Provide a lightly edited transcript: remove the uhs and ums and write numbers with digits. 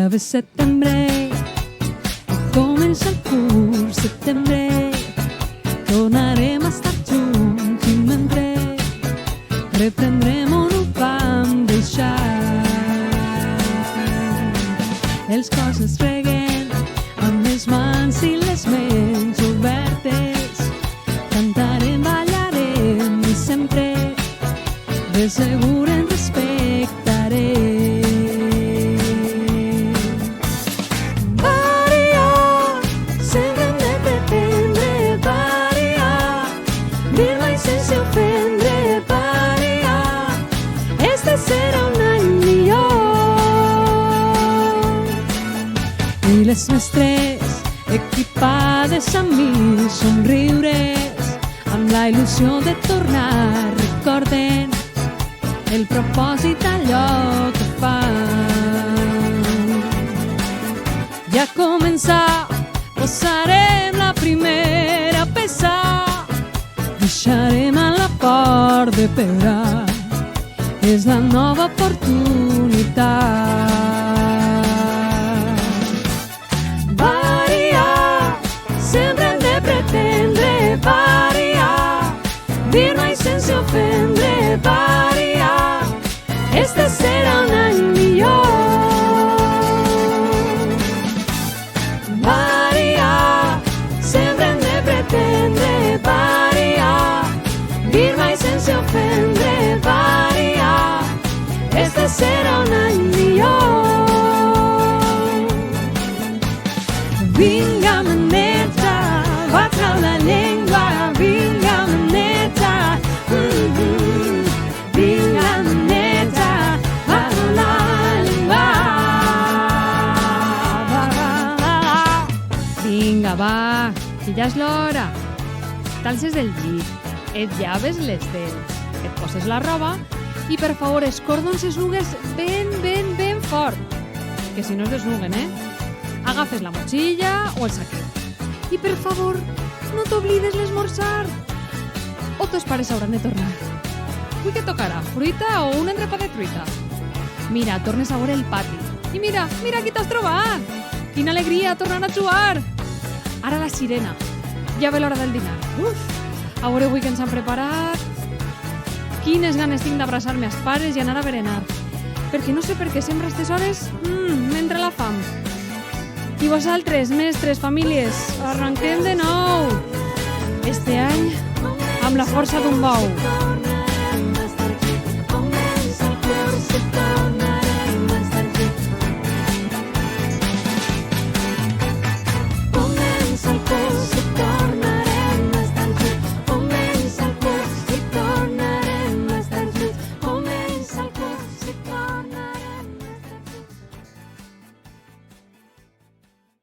ve setembre, comença el curs, setembre, tornarem a estar junts i mentre reprendrem on ho vam deixar. Els cors es freguen amb les mans i les ments obertes, cantarem, ballarem i sempre de segur ens respectarem. Variar, sempre hem de pretendre variar, dir mai sense ofendre, variar, este serà un any millor. I les mestres equipades amb mi somriures, amb la il·lusió de tornar, recorden el propòsit d'allò que fan. Ja començar, posarem la primera peça, deixarem a la port de pedra, és la nova oportunitat. Variar, sempre hem de pretendre variar, dir mai sense ofendre, variar, este serà un any millor. Variar, sempre hem de pretendre variar, dir mai sense ofendre, variar, este serà un any millor. Vinga, maneta, va trau la llengua, vinga, maneta, vinga, maneta, va trau la llengua. Vinga, va, que ja és l'hora. T'alces del llit, et llaves les dents, et poses la roba i, per favor, els cordons s'esnugues ben fort, que si no es desnuguen, agafes la motxilla o el saquet. I, per favor, no t'oblides l'esmorzar. O tos pares hauran de tornar. Avui què tocarà? Fruita o un entrepà de truita? Mira, tornes a veure el pati. I mira qui t'has trobat! Quina alegria tornar a jugar! Ara la sirena. Ja ve l'hora del dinar. Uf! A veure avui que ens han preparat. Quines ganes tinc d'abraçar-me als pares i anar a berenar. Perquè no sé per què sempre a aquestes hores m'entra la fam. I vosaltres, mestres, famílies, arrenquem de nou. Este any, amb la força d'un bou.